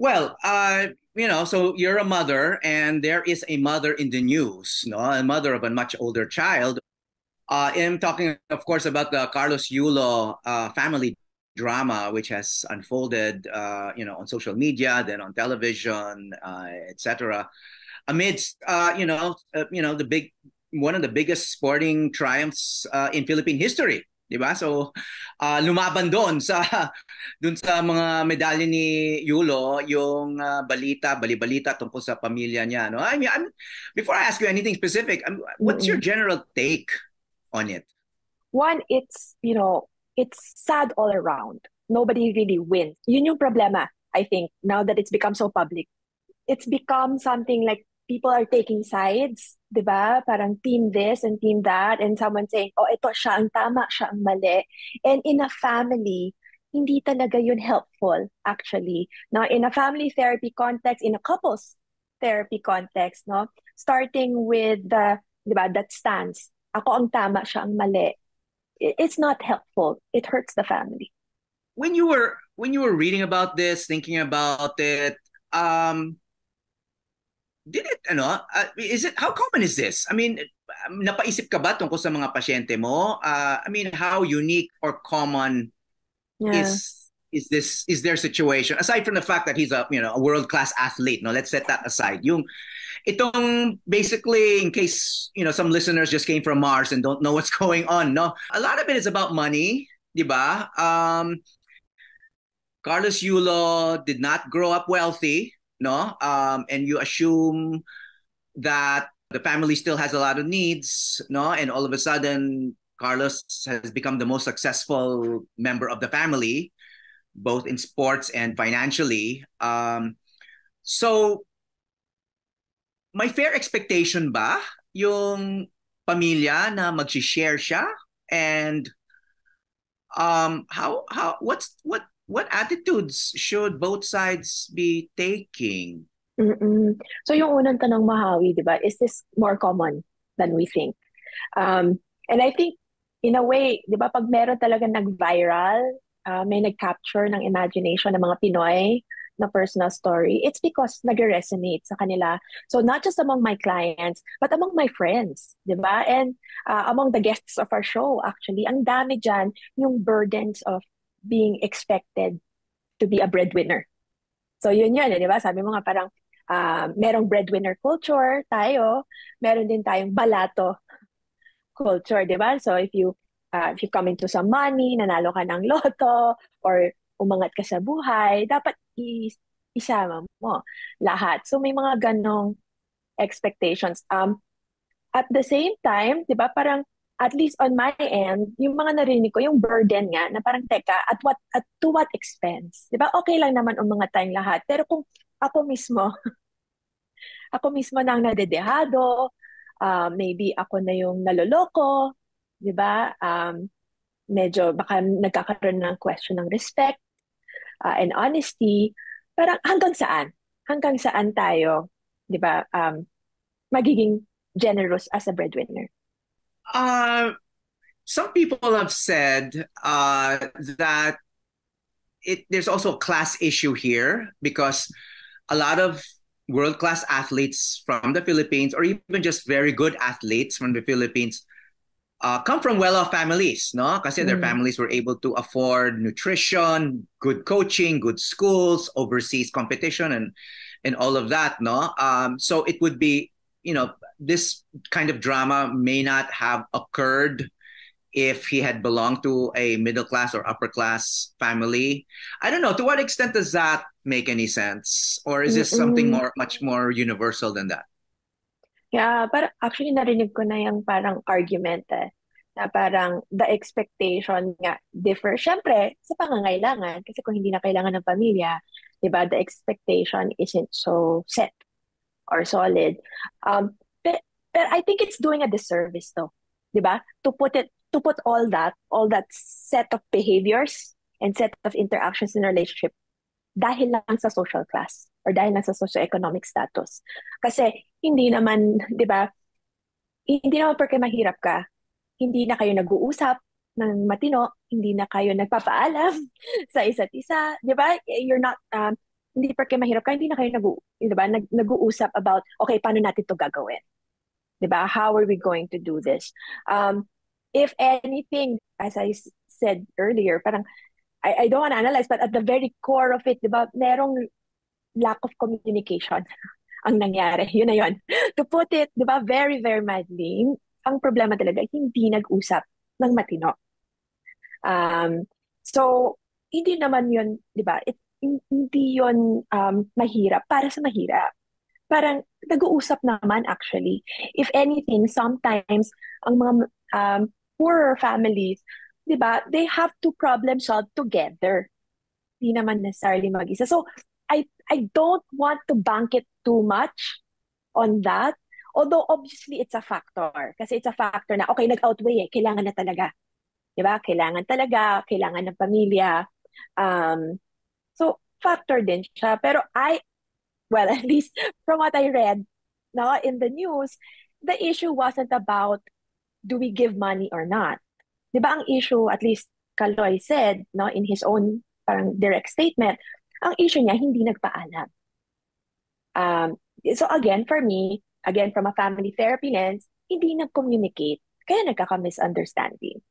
Well, so you're a mother, and there is a mother in the news, no, a mother of a much older child. I'm talking, of course, about the Carlos Yulo family drama, which has unfolded, on social media, then on television, etc. Amidst, the big one of the biggest sporting triumphs in Philippine history. Diba? So, lumaban dun sa mga medalya ni Yulo, yung bali-balita tungkol sa pamilya niya. No? I mean, before I ask you anything specific, what's your Mm-mm. general take on it? One, it's sad all around. Nobody really wins. Yun yung problema, I think, now that it's become so public. It's become something like people are taking sides, di ba? Parang team this and team that, and someone saying, oh, ito siya ang tama, siya ang mali. And in a family, hindi talaga yun helpful, actually. Now, in a family therapy context, in a couples therapy context, no? Starting with di ba, that stance, ako ang tama, siya ang mali. It's not helpful. It hurts the family. When you were reading about this, thinking about it, um, did it is it how common is this? I mean, napaisip ka ba tungkol sa mga pasyente mo? I mean, how unique or common Yeah. is their situation aside from the fact that he's a world class athlete? No, let's set that aside. Yung itong basically, in case some listeners just came from Mars and don't know what's going on, no, a lot of it is about money, di ba? Carlos Yulo did not grow up wealthy, no, and you assume that the family still has a lot of needs, no, and all of a sudden Carlos has become the most successful member of the family, both in sports and financially. So may fair expectation ba yung pamilya na mag-share siya? And what attitudes should both sides be taking? Mm-mm. So yung unang tanong, Mahawi, di ba, is this more common than we think? And I think, in a way, di ba, pag meron talaga nag-viral, may nag-capture ng imagination ng mga Pinoy na personal story, it's because nag-resonate sa kanila. So not just among my clients, but among my friends, di ba? And among the guests of our show, actually, ang dami dyan yung burdens of being expected to be a breadwinner. So yun, di ba? Sabi mo nga parang merong breadwinner culture tayo, meron din tayong balato culture, di ba? So if you come into some money, nanalo ka ng loto, or umangat ka sa buhay, dapat isama mo lahat. So may mga ganong expectations. At the same time, di ba, parang at least on my end, yung mga narinig ko, yung burden nga, na parang teka, at to what expense? Di ba, okay lang naman umangat tayong lahat. Pero kung ako mismo, ako mismo na ang nadedehado, maybe ako na yung naloloko, di ba? Medyo baka nagkakaroon ng question ng respect and honesty. Parang hanggang saan? Hanggang saan tayo, di ba, magiging generous as a breadwinner? Uh, some people have said that there's also a class issue here because a lot of world class athletes from the Philippines, or even just very good athletes from the Philippines, come from well-off families, no? Kasi their Mm. families were able to afford nutrition, good coaching, good schools, overseas competition, and all of that, no? So it would be, this kind of drama may not have occurred if he had belonged to a middle class or upper class family. I don't know. To what extent does that make any sense, or is this something Mm-mm. much more universal than that? Yeah, parang actually narinig ko na yung parang argument na parang the expectation nga differ. Siyempre, sa pangangailangan, kasi kung hindi na kailangan ng pamilya, di ba, the expectation isn't so set or solid. But I think it's doing a disservice though, di ba? To put all that set of behaviors and set of interactions in a relationship dahil lang sa social class or dahil lang sa socioeconomic status. Kasi hindi naman, di ba, hindi naman porque mahirap ka, hindi na kayo nag-uusap ng matino, hindi na kayo nagpapaalam sa isa't isa, di ba? You're not, hindi porke mahirap ka, hindi na kayo diba, nag-uusap about, okay, paano natin to gagawin? Diba? How are we going to do this? Um, if anything, as said earlier, parang, I don't want to analyze, but at the very core of it, diba, merong lack of communication ang nangyari. Yun na yun. To put it, di ba, very, very mildly, ang problema talaga, hindi nag-usap ng matino. So, hindi naman yun, di ba, hindi yun mahirap para sa mahirap. Parang nag-uusap naman actually. If anything, sometimes ang mga poorer families, di ba, they have to problem solve together. Hindi naman necessarily mag-isa. So, I don't want to bank it too much on that. Although obviously it's a factor. Kasi it's a factor na, okay, nag-outweigh eh. Kailangan na talaga. Di ba? Kailangan talaga. Kailangan ng pamilya. So, factor din siya. Pero well, at least from what I read no, in the news, the issue wasn't about do we give money or not. Di ba ang issue, at least Kaloy said no, in his own parang direct statement, ang issue niya, hindi nagpaalam. So again, for me, again, from a family therapy lens, hindi nag-communicate. Kaya nagkaka-misunderstanding.